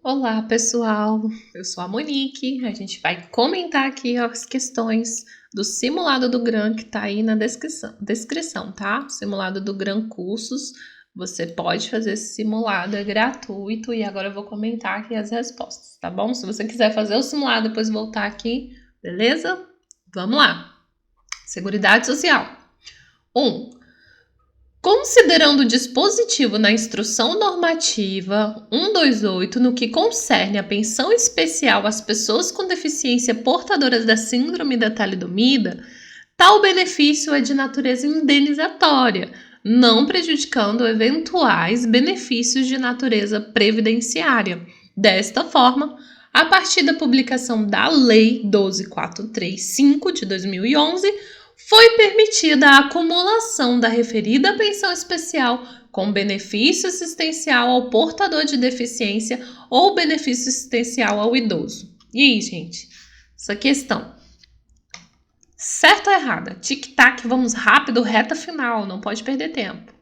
Olá, pessoal! Eu sou a Monique. A gente vai comentar aqui as questões do simulado do GRAN que tá aí na descrição, tá? Simulado do GRAN Cursos. Você pode fazer esse simulado, é gratuito. E agora eu vou comentar aqui as respostas, tá bom? Se você quiser fazer o simulado, depois voltar aqui, beleza? Vamos lá! Seguridade Social. 1. Considerando o dispositivo na Instrução Normativa 128 no que concerne a pensão especial às pessoas com deficiência portadoras da síndrome da talidomida, tal benefício é de natureza indenizatória, não prejudicando eventuais benefícios de natureza previdenciária. Desta forma, a partir da publicação da Lei 12.435 de 2011, foi permitida a acumulação da referida pensão especial com benefício assistencial ao portador de deficiência ou benefício assistencial ao idoso. E aí, gente? Essa questão. Certo ou errada? Tic-tac, vamos rápido, reta final, não pode perder tempo.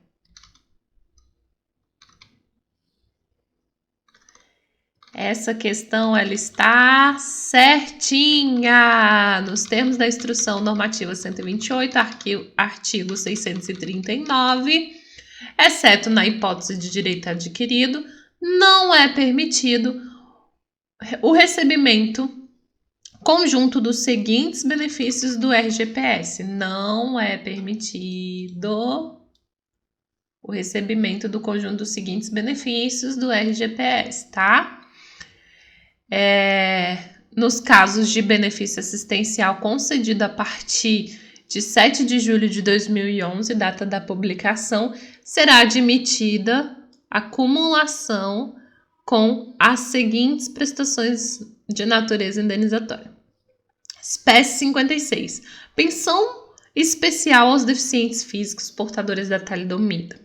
Essa questão, ela está certinha nos termos da Instrução Normativa 128, artigo 639, exceto na hipótese de direito adquirido, não é permitido o recebimento conjunto dos seguintes benefícios do RGPS. Não é permitido o recebimento do conjunto dos seguintes benefícios do RGPS, tá? Nos casos de benefício assistencial concedido a partir de 7 de julho de 2011, data da publicação, será admitida acumulação com as seguintes prestações de natureza indenizatória. Espécie 56. Pensão especial aos deficientes físicos portadores da talidomida.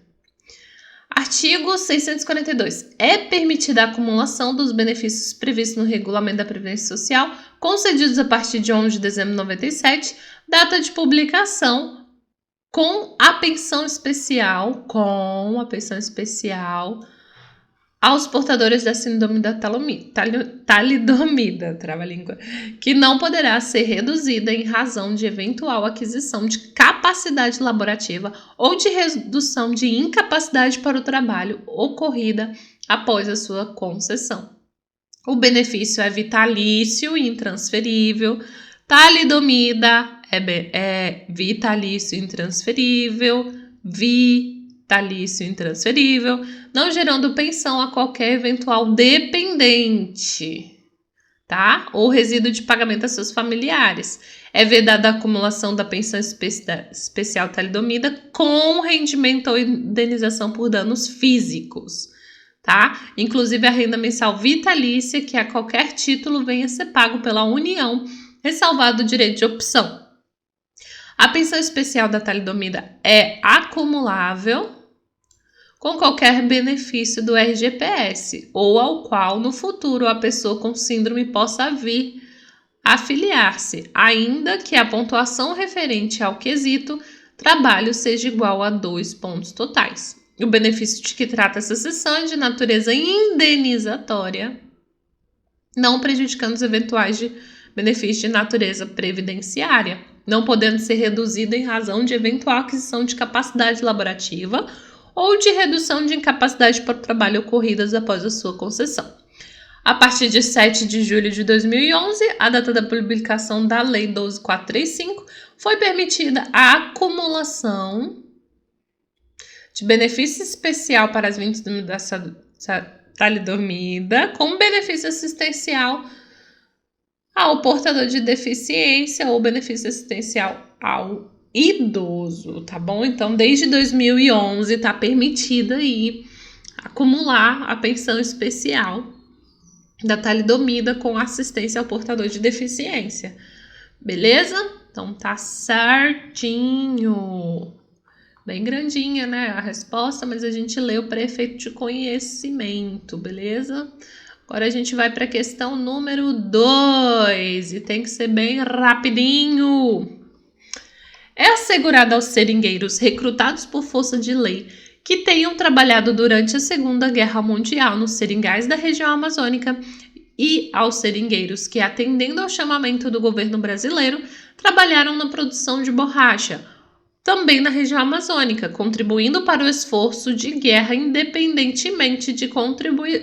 Artigo 642. É permitida a acumulação dos benefícios previstos no Regulamento da Previdência Social, concedidos a partir de 11 de dezembro de 97, data de publicação, com a pensão especial aos portadores da síndrome da talidomida, trava-língua, que não poderá ser reduzida em razão de eventual aquisição de capacidade laborativa ou de redução de incapacidade para o trabalho ocorrida após a sua concessão. O benefício é vitalício e intransferível. Talidomida é vitalício e intransferível. Vitalício intransferível, não gerando pensão a qualquer eventual dependente, tá? Ou resíduo de pagamento a seus familiares. É vedada a acumulação da pensão especial talidomida com rendimento ou indenização por danos físicos, tá? Inclusive a renda mensal vitalícia, que a qualquer título venha a ser pago pela União, ressalvado o direito de opção. A pensão especial da talidomida é acumulável com qualquer benefício do RGPS ou ao qual no futuro a pessoa com síndrome possa vir a filiar-se, ainda que a pontuação referente ao quesito trabalho seja igual a 2 pontos totais. O benefício de que trata essa seção é de natureza indenizatória, não prejudicando os eventuais benefícios de natureza previdenciária, não podendo ser reduzida em razão de eventual aquisição de capacidade laborativa ou de redução de incapacidade para o trabalho ocorridas após a sua concessão. A partir de 7 de julho de 2011, a data da publicação da Lei 12.435, foi permitida a acumulação de benefício especial para as vítimas da talidomida com benefício assistencial ao portador de deficiência ou benefício assistencial ao idoso, tá bom? Então, desde 2011 está permitida aí acumular a pensão especial da talidomida com assistência ao portador de deficiência, beleza? Então, tá certinho. Bem grandinha, né, a resposta, mas a gente leu para efeito de conhecimento, beleza? Agora a gente vai para a questão número 2 e tem que ser bem rapidinho. É assegurado aos seringueiros recrutados por força de lei que tenham trabalhado durante a Segunda Guerra Mundial nos seringais da região amazônica e aos seringueiros que, atendendo ao chamamento do governo brasileiro, trabalharam na produção de borracha, também na região amazônica, contribuindo para o esforço de guerra independentemente de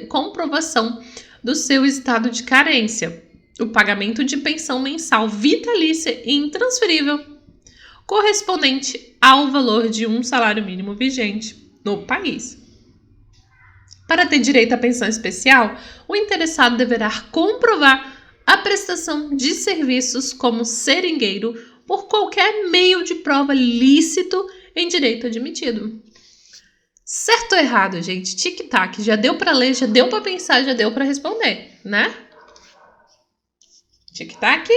comprovação do seu estado de carência. O pagamento de pensão mensal vitalícia e intransferível, correspondente ao valor de um salário mínimo vigente no país. Para ter direito à pensão especial, o interessado deverá comprovar a prestação de serviços como seringueiro por qualquer meio de prova lícito em direito admitido. Certo ou errado, gente? Tic-tac. Já deu para ler, já deu para pensar, já deu para responder, né? Tic-tac.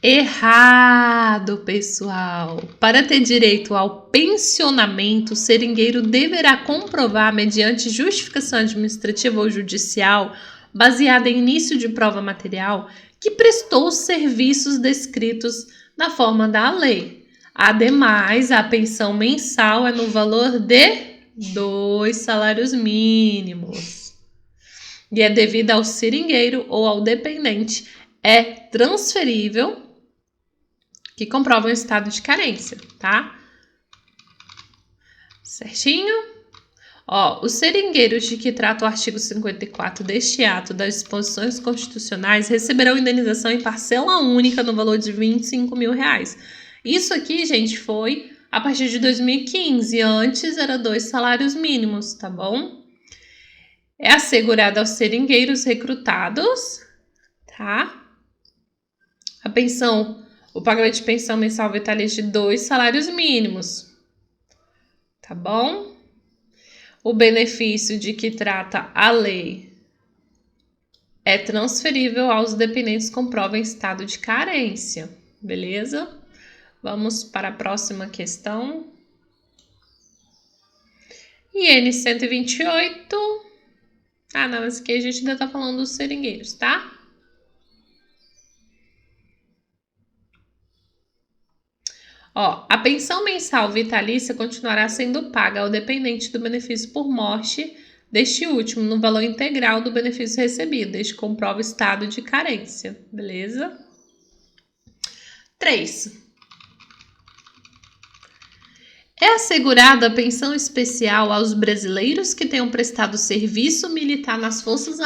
Errado, pessoal. Para ter direito ao pensionamento, o seringueiro deverá comprovar, mediante justificação administrativa ou judicial, baseada em início de prova material, que prestou os serviços descritos na forma da lei. Ademais, a pensão mensal é no valor de 2 salários mínimos e é devida ao seringueiro ou ao dependente. É transferível, que comprova o estado de carência, tá? Certinho? Os seringueiros de que trata o artigo 54 deste ato das disposições constitucionais receberão indenização em parcela única no valor de R$25 mil. Isso aqui, gente, foi a partir de 2015. Antes era 2 salários mínimos, tá bom? É assegurada aos seringueiros recrutados, tá? O pagamento de pensão mensal vitalícia de 2 salários mínimos, tá bom? O benefício de que trata a lei é transferível aos dependentes com prova em estado de carência, beleza? Vamos para a próxima questão. IN 128. Não, mas aqui a gente ainda tá falando dos seringueiros, tá? A pensão mensal vitalícia continuará sendo paga ao dependente do benefício por morte deste último, no valor integral do benefício recebido, desde que comprova o estado de carência, beleza? 3. É assegurada a pensão especial aos brasileiros que tenham prestado serviço militar nas Forças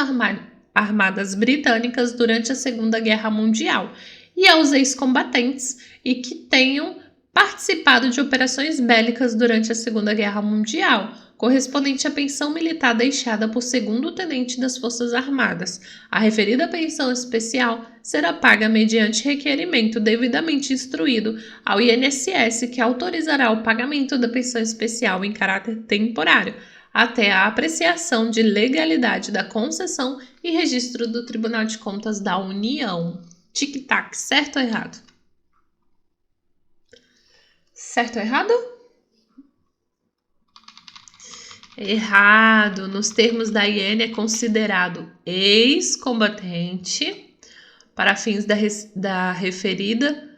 Armadas Britânicas durante a Segunda Guerra Mundial e aos ex-combatentes e que tenham participado de operações bélicas durante a Segunda Guerra Mundial, correspondente à pensão militar deixada por segundo-tenente das Forças Armadas. A referida pensão especial será paga mediante requerimento devidamente instruído ao INSS, que autorizará o pagamento da pensão especial em caráter temporário, até a apreciação de legalidade da concessão e registro do Tribunal de Contas da União. Tic-tac, certo ou errado? Certo ou errado? Errado. Nos termos da IN é considerado ex-combatente para fins da referida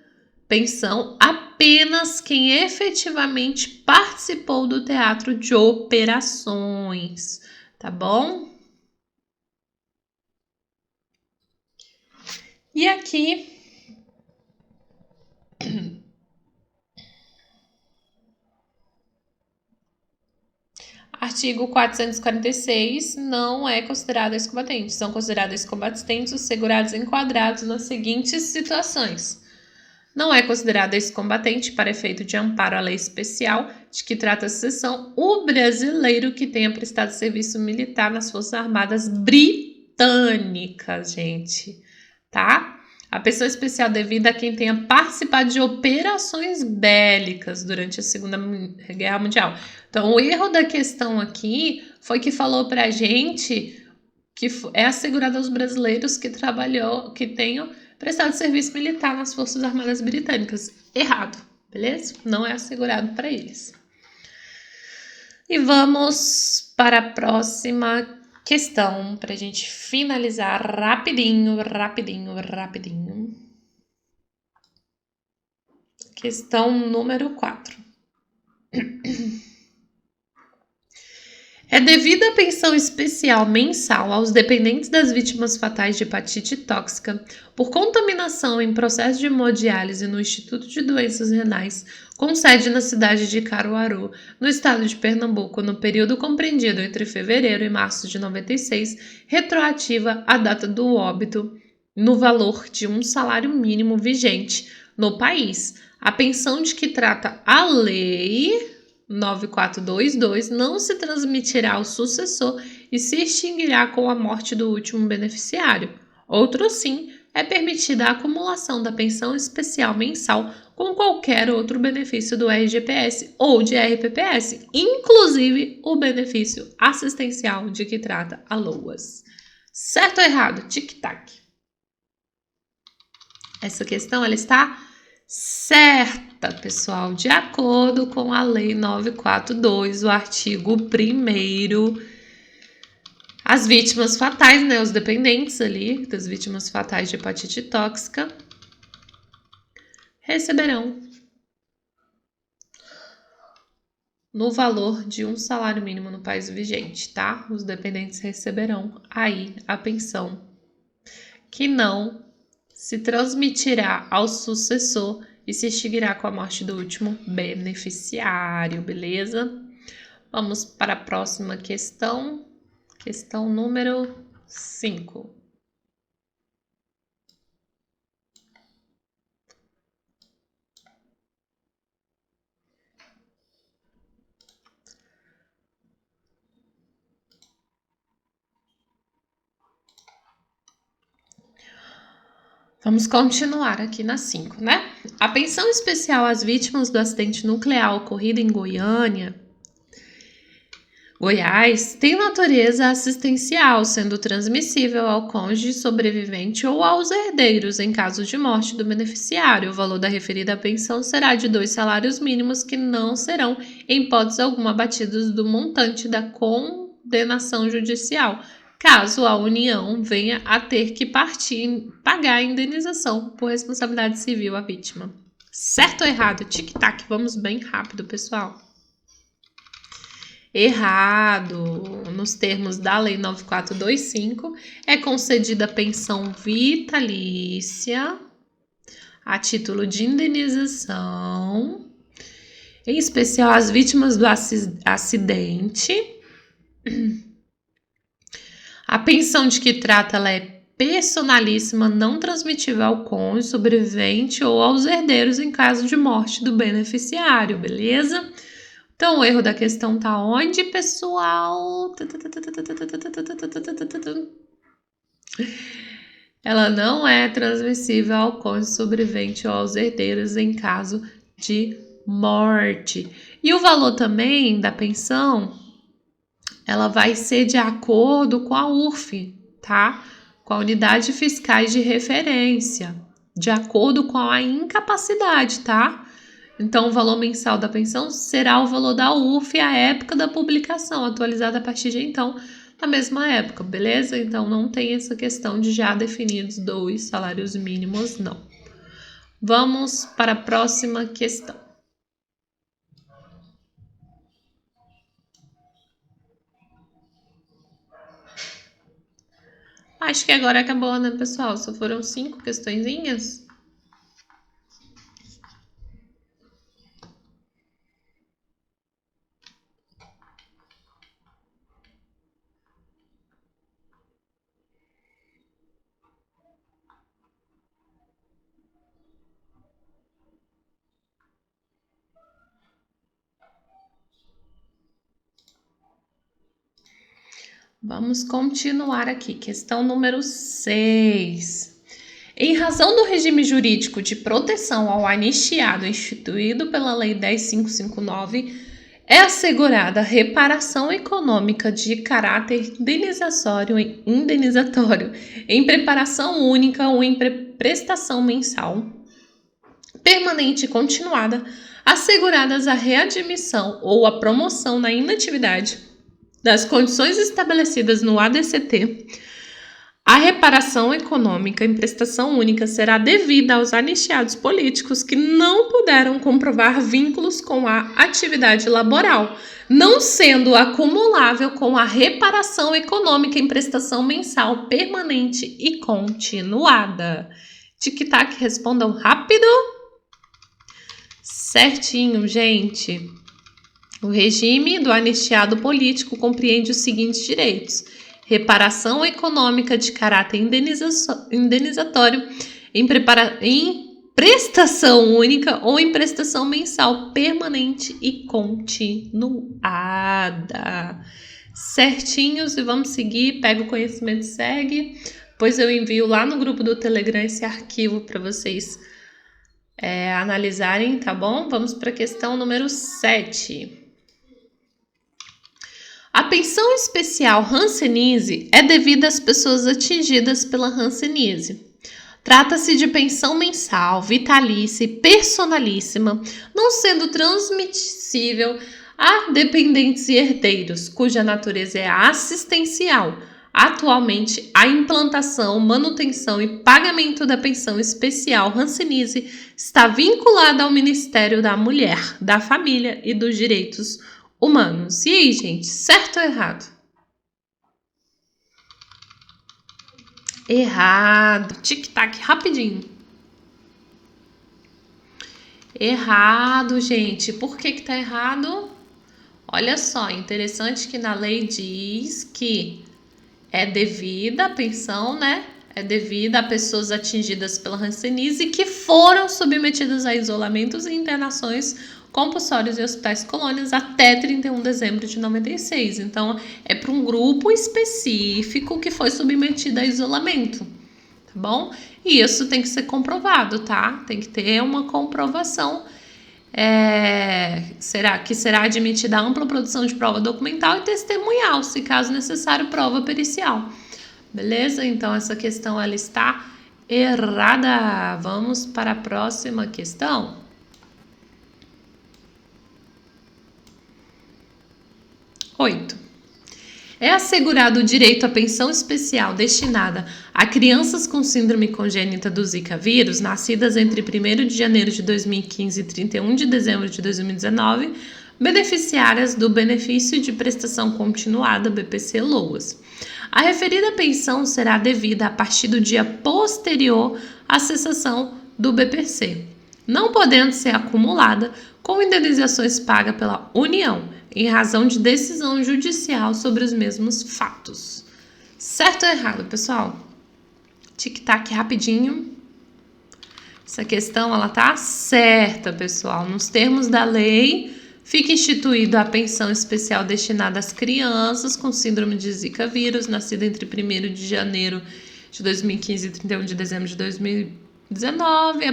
pensão apenas quem efetivamente participou do teatro de operações, tá bom? E aqui artigo 446 não é considerado ex-combatente. São considerados ex-combatentes os segurados enquadrados nas seguintes situações. Não é considerado ex-combatente para efeito de amparo à lei especial de que trata a seção o brasileiro que tenha prestado serviço militar nas Forças Armadas Britânicas, gente, tá? A pensão especial devida a quem tenha participado de operações bélicas durante a Segunda Guerra Mundial. Então, o erro da questão aqui foi que falou pra gente que é assegurado aos brasileiros que tenham prestado serviço militar nas Forças Armadas Britânicas. Errado, beleza? Não é assegurado para eles. E vamos para a próxima questão, para a gente finalizar rapidinho. Questão número 4. É devida a pensão especial mensal aos dependentes das vítimas fatais de hepatite tóxica por contaminação em processo de hemodiálise no Instituto de Doenças Renais, com sede na cidade de Caruaru, no estado de Pernambuco, no período compreendido entre fevereiro e março de 96, retroativa à data do óbito, no valor de um salário mínimo vigente no país. A pensão de que trata a lei 9422 não se transmitirá ao sucessor e se extinguirá com a morte do último beneficiário. Outro sim, é permitida a acumulação da pensão especial mensal com qualquer outro benefício do RGPS ou de RPPS, inclusive o benefício assistencial de que trata a LOAS. Certo ou errado? Tic-tac. Essa questão ela está certa, pessoal, de acordo com a Lei 942, o artigo 1º, as vítimas fatais, né, os dependentes ali das vítimas fatais de hepatite tóxica receberão no valor de um salário mínimo no país vigente, tá? Os dependentes receberão aí a pensão que não se transmitirá ao sucessor e se extinguirá com a morte do último beneficiário, beleza? Vamos para a próxima questão, questão número 5. Vamos continuar aqui na 5, né? A pensão especial às vítimas do acidente nuclear ocorrido em Goiás, tem natureza assistencial, sendo transmissível ao cônjuge sobrevivente ou aos herdeiros em caso de morte do beneficiário. O valor da referida pensão será de 2 salários mínimos que não serão, em hipótese alguma, abatidos do montante da condenação judicial, caso a União venha a ter que pagar a indenização por responsabilidade civil à vítima. Certo ou errado? Tic-tac, vamos bem rápido, pessoal. Errado. Nos termos da Lei 9425, é concedida pensão vitalícia a título de indenização, em especial às vítimas do acidente. A pensão de que trata ela é personalíssima, não transmitível ao cônjuge sobrevivente ou aos herdeiros em caso de morte do beneficiário, beleza? Então, o erro da questão tá onde, pessoal? Ela não é transmissível ao cônjuge sobrevivente ou aos herdeiros em caso de morte. E o valor também da pensão, ela vai ser de acordo com a URF, tá? Com a unidade fiscais de referência, de acordo com a incapacidade, tá? Então, o valor mensal da pensão será o valor da URF à época da publicação, atualizada a partir de então, na mesma época, beleza? Então, não tem essa questão de já definidos 2 salários mínimos, não. Vamos para a próxima questão. Acho que agora acabou, né, pessoal? Só foram 5 questõezinhas. Vamos continuar aqui. Questão número 6. Em razão do regime jurídico de proteção ao anistiado instituído pela Lei 10.559, é assegurada reparação econômica de caráter indenizatório em preparação única ou em prestação mensal, permanente e continuada, asseguradas a readmissão ou a promoção na inatividade das condições estabelecidas no ADCT, A reparação econômica em prestação única será devida aos anistiados políticos que não puderam comprovar vínculos com a atividade laboral, não sendo acumulável com a reparação econômica em prestação mensal permanente e continuada. Tic-tac, respondam rápido. Certinho, gente. O regime do anistiado político compreende os seguintes direitos: reparação econômica de caráter indenizatório em prestação única ou em prestação mensal permanente e continuada. Certinhos, e vamos seguir. Pega o conhecimento e segue. Pois eu envio lá no grupo do Telegram esse arquivo para vocês analisarem, tá bom? Vamos para a questão número 7. A pensão especial hanseníase é devida às pessoas atingidas pela hanseníase. Trata-se de pensão mensal, vitalícia e personalíssima, não sendo transmissível a dependentes e herdeiros, cuja natureza é assistencial. Atualmente, a implantação, manutenção e pagamento da pensão especial hanseníase está vinculada ao Ministério da Mulher, da Família e dos Direitos Humanos. E aí, gente, certo ou errado? Errado. Tic-tac, rapidinho. Errado, gente. Por que tá errado? Olha só, interessante que na lei diz que é devida a pensão, né? É devida a pessoas atingidas pela hanseníase que foram submetidas a isolamentos e internações compulsórios em hospitais colônias até 31 de dezembro de 96. Então, é para um grupo específico que foi submetido a isolamento, tá bom? E isso tem que ser comprovado, tá? Tem que ter uma comprovação. Será admitida a ampla produção de prova documental e testemunhal, se caso necessário, prova pericial. Beleza? Então, essa questão ela está errada. Vamos para a próxima questão. 8. É assegurado o direito à pensão especial destinada a crianças com síndrome congênita do Zika vírus, nascidas entre 1º de janeiro de 2015 e 31 de dezembro de 2019, beneficiárias do benefício de prestação continuada BPC-LOAS. A referida pensão será devida a partir do dia posterior à cessação do BPC, não podendo ser acumulada com indenizações pagas pela União, em razão de decisão judicial sobre os mesmos fatos. Certo ou errado, pessoal? Tic-tac rapidinho. Essa questão, ela tá certa, pessoal. Nos termos da lei, fica instituída a pensão especial destinada às crianças com síndrome de Zika vírus, nascida entre 1º de janeiro de 2015 e 31 de dezembro de 2019.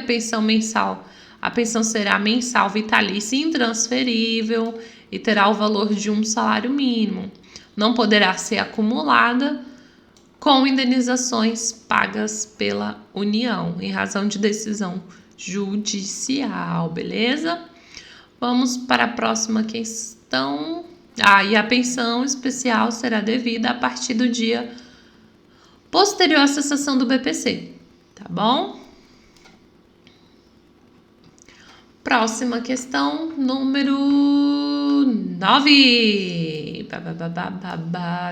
A pensão será mensal, vitalícia e intransferível e terá o valor de um salário mínimo. Não poderá ser acumulada com indenizações pagas pela União, em razão de decisão judicial, beleza? Vamos para a próxima questão. E a pensão especial será devida a partir do dia posterior à cessação do BPC, tá bom? Próxima questão, número 9.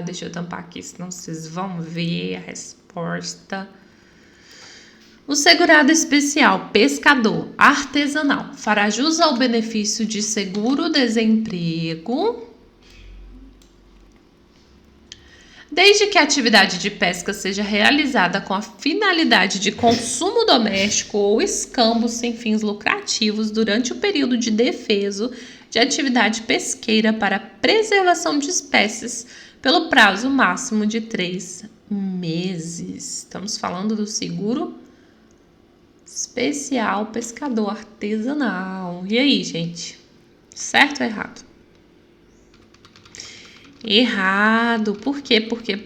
Deixa eu tampar aqui, senão vocês vão ver a resposta. O segurado especial pescador artesanal fará jus ao benefício de seguro-desemprego desde que a atividade de pesca seja realizada com a finalidade de consumo doméstico ou escambo sem fins lucrativos durante o período de defeso de atividade pesqueira para preservação de espécies pelo prazo máximo de 3 meses. Estamos falando do seguro especial pescador artesanal. E aí, gente? Certo ou errado? Errado. Por quê? Por quê?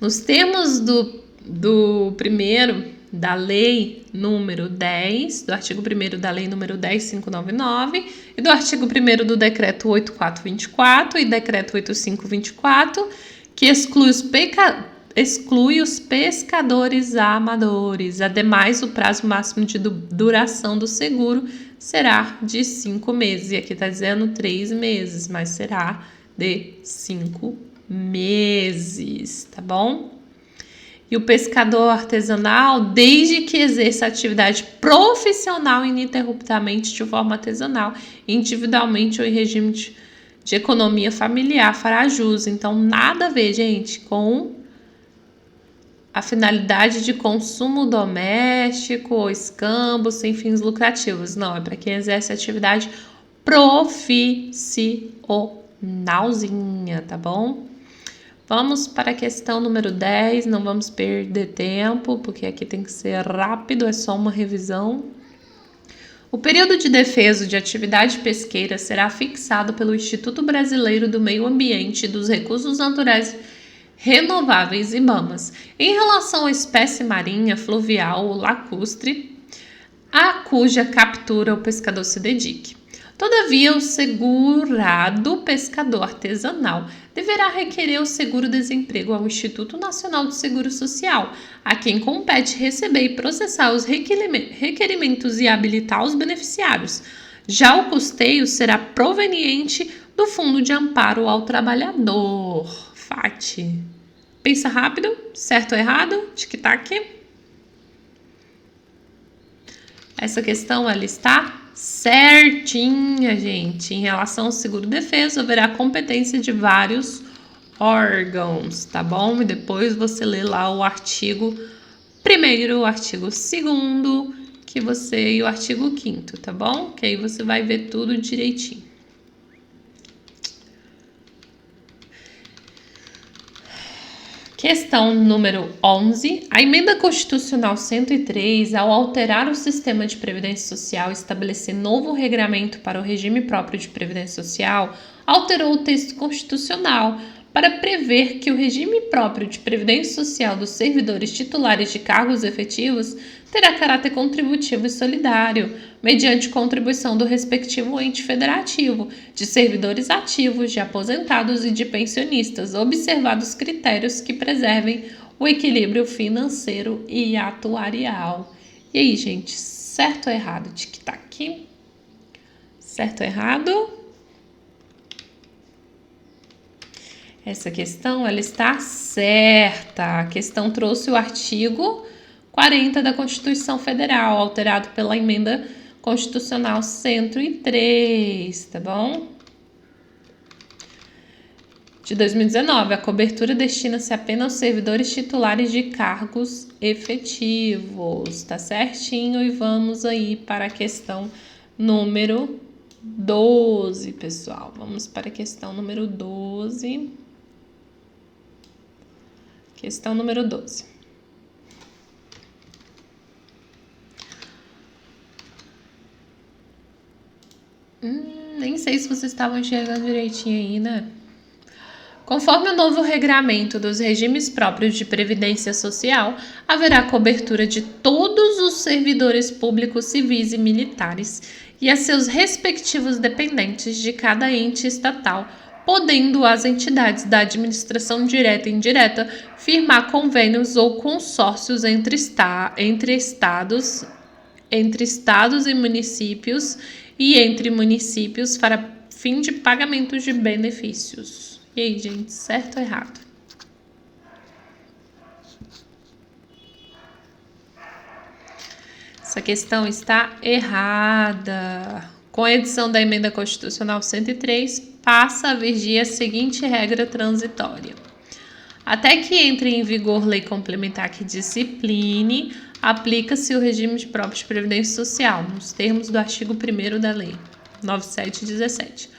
Nos termos do primeiro, da Lei número 10, do artigo 1º da Lei número 10.599 e do artigo 1º do Decreto 8.424 e Decreto 8.524, que exclui os pescadores amadores. Ademais, o prazo máximo de duração do seguro será de 5 meses. E aqui está dizendo 3 meses, mas será de 5 meses, tá bom? E o pescador artesanal, desde que exerça atividade profissional ininterruptamente de forma artesanal, individualmente ou em regime de economia familiar, fará jus. Então, nada a ver, gente, com a finalidade de consumo doméstico ou escambo sem fins lucrativos. Não, é para quem exerce atividade profissionalzinha, tá bom? Vamos para a questão número 10, não vamos perder tempo, porque aqui tem que ser rápido, é só uma revisão. O período de defeso de atividade pesqueira será fixado pelo Instituto Brasileiro do Meio Ambiente e dos Recursos Naturais Renováveis, IBAMAS, em relação à espécie marinha, fluvial ou lacustre, a cuja captura o pescador se dedique. Todavia, o segurado pescador artesanal deverá requerer o seguro-desemprego ao Instituto Nacional do Seguro Social, a quem compete receber e processar os requerimentos e habilitar os beneficiários. Já o custeio será proveniente do Fundo de Amparo ao Trabalhador, FAT. Pensa rápido, certo ou errado? Tic-tac. Essa questão, ela está certinha, gente. Em relação ao seguro-defeso, haverá competência de vários órgãos, tá bom? E depois você lê lá o artigo 1º, o artigo 2º, e o artigo 5º, tá bom? Que aí você vai ver tudo direitinho. Questão número 11. A Emenda Constitucional 103, ao alterar o sistema de previdência social e estabelecer novo regramento para o regime próprio de previdência social, alterou o texto constitucional para prever que o regime próprio de previdência social dos servidores titulares de cargos efetivos terá caráter contributivo e solidário, mediante contribuição do respectivo ente federativo, de servidores ativos, de aposentados e de pensionistas, observados critérios que preservem o equilíbrio financeiro e atuarial. E aí, gente, certo ou errado? Tic-tac. Certo ou errado? Essa questão, ela está certa. A questão trouxe o artigo 40 da Constituição Federal, alterado pela Emenda Constitucional 103, tá bom? De 2019, a cobertura destina-se apenas aos servidores titulares de cargos efetivos, tá certinho? E vamos aí para a questão número 12, pessoal. Vamos para a questão número 12. Questão número 12. Nem sei se vocês estavam enxergando direitinho aí, né? Conforme o novo regramento dos regimes próprios de previdência social, haverá cobertura de todos os servidores públicos civis e militares e a seus respectivos dependentes de cada ente estatal, podendo as entidades da administração direta e indireta firmar convênios ou consórcios entre estados e municípios e entre municípios para fim de pagamento de benefícios. E aí, gente, certo ou errado? Essa questão está errada. Com a edição da Emenda Constitucional 103, passa a vigir a seguinte regra transitória. Até que entre em vigor lei complementar que discipline, aplica-se o regime próprio de previdência social, nos termos do artigo 1º da Lei 9717.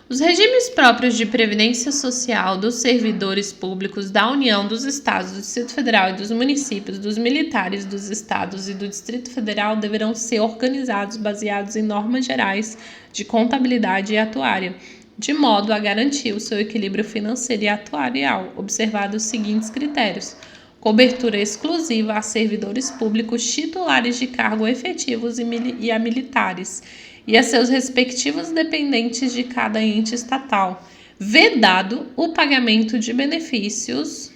Os regimes próprios de previdência social dos servidores públicos da União, dos Estados, do Distrito Federal e dos municípios, dos militares dos Estados e do Distrito Federal deverão ser organizados baseados em normas gerais de contabilidade e atuária, de modo a garantir o seu equilíbrio financeiro e atuarial, observados os seguintes critérios: cobertura exclusiva a servidores públicos titulares de cargo efetivos e a militares e a seus respectivos dependentes de cada ente estatal, vedado o pagamento de benefícios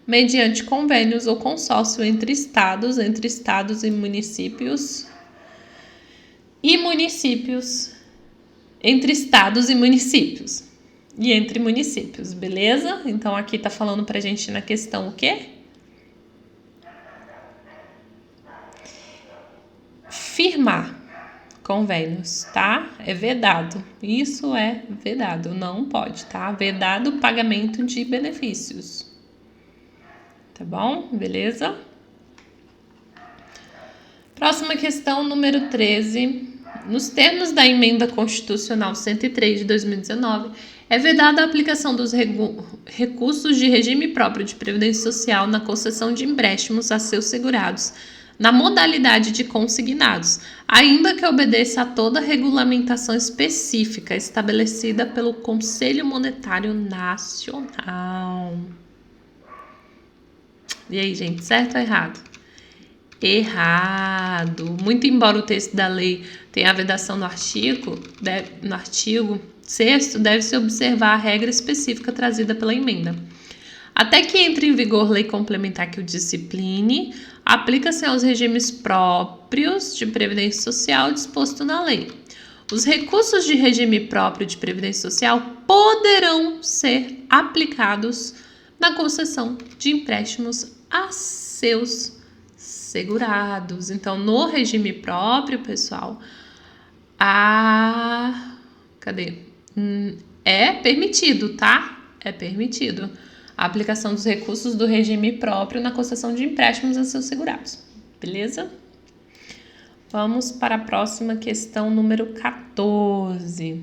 mediante convênios ou consórcio entre estados e municípios, entre estados e municípios, e entre municípios, beleza? Então, aqui tá falando pra gente na questão o quê? Firmar convênios, tá? É vedado. Isso é vedado, não pode, tá? Vedado o pagamento de benefícios. Tá bom? Beleza? Próxima questão, número 13. Nos termos da Emenda Constitucional 103 de 2019, é vedada a aplicação dos recursos de regime próprio de previdência social na concessão de empréstimos a seus segurados, na modalidade de consignados, ainda que obedeça a toda regulamentação específica estabelecida pelo Conselho Monetário Nacional. E aí, gente, certo ou errado? Errado. Muito embora o texto da lei tenha a vedação no artigo 6º, deve-se observar a regra específica trazida pela emenda. Até que entre em vigor lei complementar que o discipline, aplica-se aos regimes próprios de previdência social disposto na lei. Os recursos de regime próprio de previdência social poderão ser aplicados na concessão de empréstimos a seus segurados. Então, no regime próprio, pessoal, é permitido, tá? É permitido a aplicação dos recursos do regime próprio na concessão de empréstimos a seus segurados. Beleza? Vamos para a próxima questão, número 14.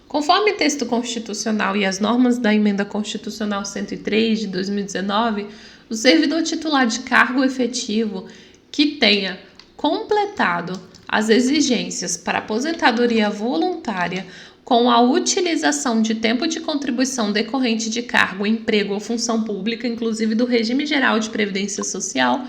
Conforme o texto constitucional e as normas da Emenda Constitucional 103 de 2019, o servidor titular de cargo efetivo que tenha completado as exigências para aposentadoria voluntária com a utilização de tempo de contribuição decorrente de cargo, emprego ou função pública, inclusive do regime geral de previdência social,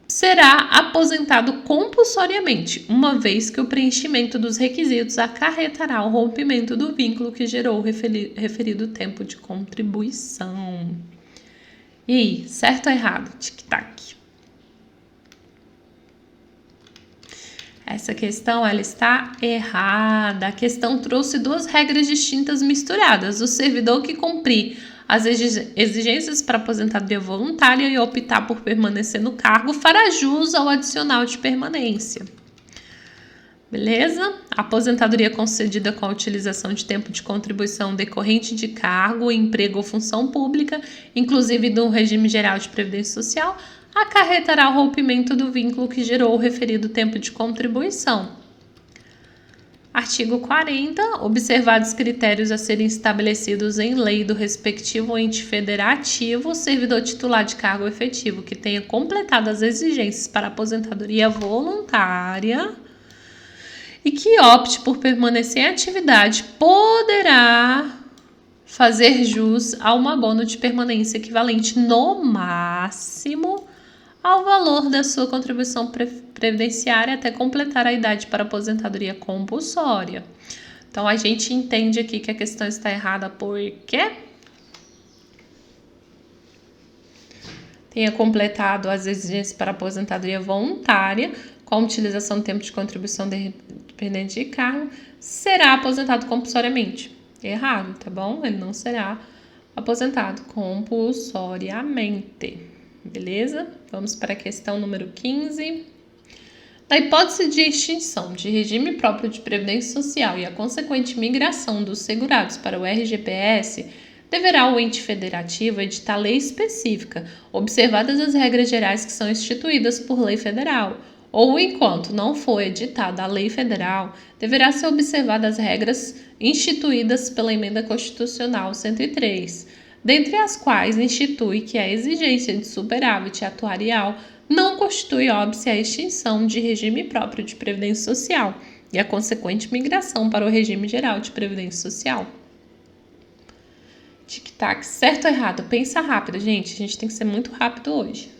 será aposentado compulsoriamente, uma vez que o preenchimento dos requisitos acarretará o rompimento do vínculo que gerou o referido tempo de contribuição. E aí, certo ou errado? Tic-tac. Essa questão, ela está errada. A questão trouxe duas regras distintas misturadas. O servidor que cumprir as exigências para aposentadoria voluntária e optar por permanecer no cargo fará jus ao adicional de permanência. Beleza? A aposentadoria concedida com a utilização de tempo de contribuição decorrente de cargo, emprego ou função pública, inclusive do regime geral de previdência social, acarretará o rompimento do vínculo que gerou o referido tempo de contribuição. Artigo 40. Observados critérios a serem estabelecidos em lei do respectivo ente federativo, o servidor titular de cargo efetivo que tenha completado as exigências para aposentadoria voluntária e que opte por permanecer em atividade poderá fazer jus a um abono de permanência equivalente no máximo ao valor da sua contribuição previdenciária até completar a idade para aposentadoria compulsória. Então, a gente entende aqui que a questão está errada porque tenha completado as exigências para aposentadoria voluntária com a utilização do tempo de contribuição dependente de cargo, será aposentado compulsoriamente. Errado, tá bom? Ele não será aposentado compulsoriamente. Beleza? Vamos para a questão número 15. Na hipótese de extinção de regime próprio de previdência social e a consequente migração dos segurados para o RGPS, deverá o ente federativo editar lei específica, observadas as regras gerais que são instituídas por lei federal, ou enquanto não for editada a lei federal, deverá ser observadas as regras instituídas pela Emenda Constitucional 103, dentre as quais institui que a exigência de superávit atuarial não constitui óbice à extinção de regime próprio de previdência social e a consequente migração para o regime geral de previdência social. Tic-tac, certo ou errado? Pensa rápido, gente. A gente tem que ser muito rápido hoje.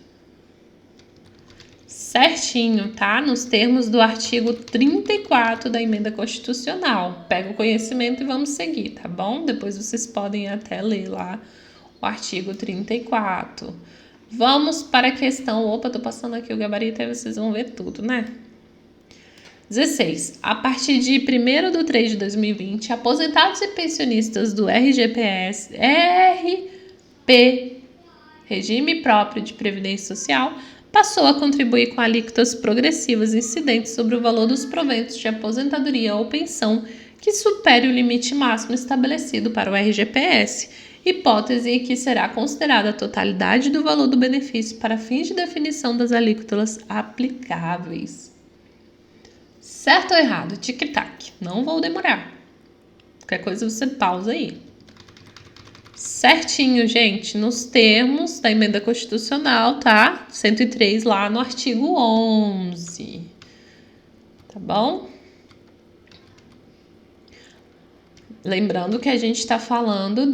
Certinho, tá? Nos termos do artigo 34 da Emenda Constitucional. Pega o conhecimento e vamos seguir, tá bom? Depois vocês podem até ler lá o artigo 34. Vamos para a questão... Opa, tô passando aqui o gabarito, aí vocês vão ver tudo, né? 16. A partir de 1º de 3 de 2020, aposentados e pensionistas do RGPS, Regime Próprio de Previdência Social, passou a contribuir com alíquotas progressivas incidentes sobre o valor dos proventos de aposentadoria ou pensão que supere o limite máximo estabelecido para o RGPS, hipótese em que será considerada a totalidade do valor do benefício para fins de definição das alíquotas aplicáveis. Certo ou errado? Tic-tac. Não vou demorar. Qualquer coisa você pausa aí. Certinho, gente, nos termos da Emenda Constitucional, tá? 103 lá no artigo 11. Tá bom? Lembrando que a gente está falando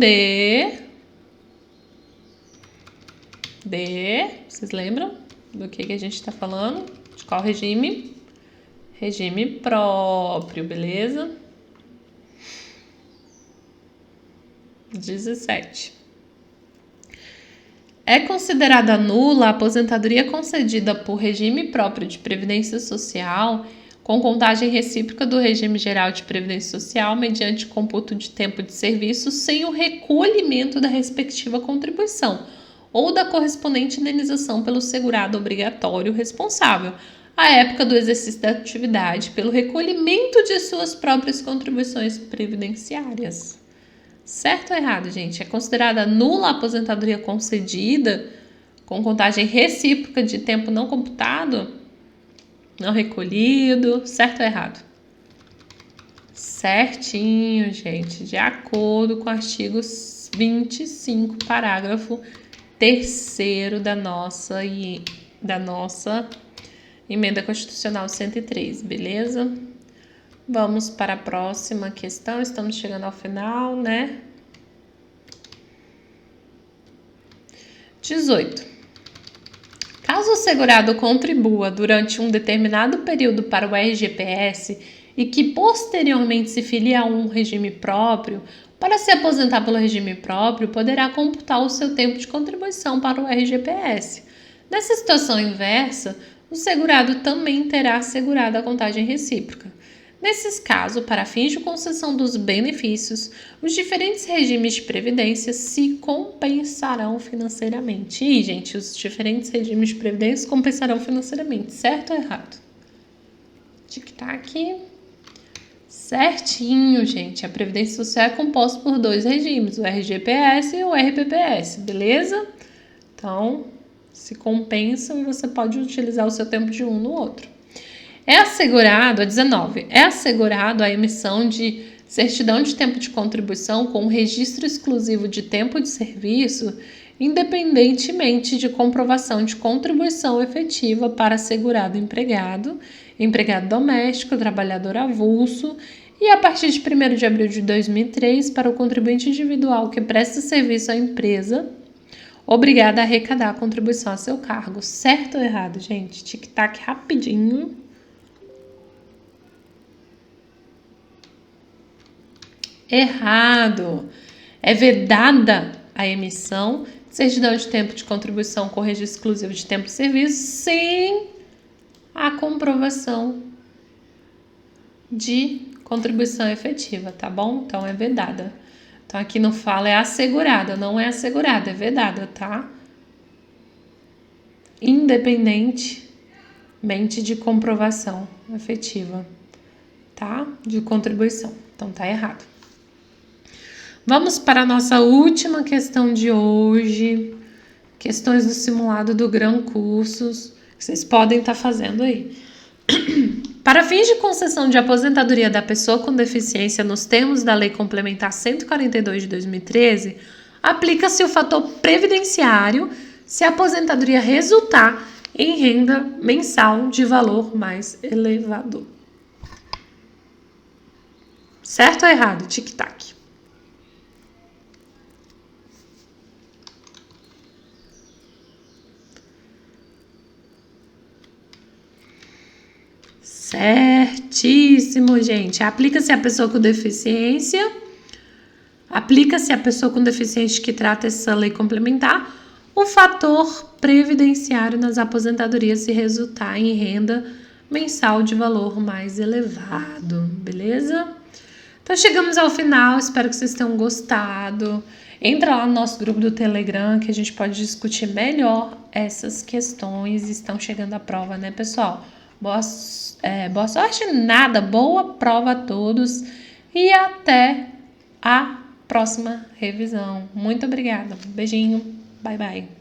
Vocês lembram do que a gente está falando? De qual regime? Regime próprio, beleza? 17. É considerada nula a aposentadoria concedida por regime próprio de previdência social com contagem recíproca do regime geral de previdência social mediante computo de tempo de serviço sem o recolhimento da respectiva contribuição ou da correspondente indenização pelo segurado obrigatório responsável, à época do exercício da atividade, pelo recolhimento de suas próprias contribuições previdenciárias. Certo ou errado, gente? É considerada nula a aposentadoria concedida com contagem recíproca de tempo não computado, não recolhido. Certo ou errado? Certinho, gente. De acordo com o artigo 25, parágrafo 3º da nossa Emenda Constitucional 103, beleza? Vamos para a próxima questão, estamos chegando ao final, né? 18. Caso o segurado contribua durante um determinado período para o RGPS e que posteriormente se filie a um regime próprio, para se aposentar pelo regime próprio, poderá computar o seu tempo de contribuição para o RGPS. Nessa situação inversa, o segurado também terá assegurado a contagem recíproca. Nesses casos, para fins de concessão dos benefícios, os diferentes regimes de previdência se compensarão financeiramente. E, gente, os diferentes regimes de previdência compensarão financeiramente, certo ou errado? Tic-tac. Certinho, gente. A Previdência Social é composta por 2 regimes, o RGPS e o RPPS, beleza? Então, se compensam e você pode utilizar o seu tempo de um no outro. É assegurado, a 19, é assegurado a emissão de certidão de tempo de contribuição com registro exclusivo de tempo de serviço, independentemente de comprovação de contribuição efetiva para segurado empregado, empregado doméstico, trabalhador avulso e a partir de 1º de abril de 2003 para o contribuinte individual que presta serviço à empresa, obrigado a arrecadar a contribuição a seu cargo. Certo ou errado, gente? Tic-tac rapidinho. Errado. É vedada a emissão de certidão de tempo de contribuição com registro exclusivo de tempo de serviço sem a comprovação de contribuição efetiva, tá bom? Então, é vedada. Então, aqui não fala é assegurada, não é assegurada, é vedada, tá? Independentemente de comprovação efetiva, tá? De contribuição. Então, tá errado. Vamos para a nossa última questão de hoje. Questões do simulado do Gran Cursos, que vocês podem estar fazendo aí. Para fins de concessão de aposentadoria da pessoa com deficiência nos termos da Lei Complementar 142 de 2013, aplica-se o fator previdenciário se a aposentadoria resultar em renda mensal de valor mais elevado. Certo ou errado? Tic-tac. Certíssimo, gente. Aplica-se a pessoa com deficiência. Aplica-se a pessoa com deficiência que trata essa lei complementar. O fator previdenciário nas aposentadorias se resultar em renda mensal de valor mais elevado, beleza? Então chegamos ao final, espero que vocês tenham gostado. Entra lá no nosso grupo do Telegram que a gente pode discutir melhor essas questões. Estão chegando à prova, né, pessoal? Boa sorte, nada, boa prova a todos e até a próxima revisão. Muito obrigada, beijinho, bye bye.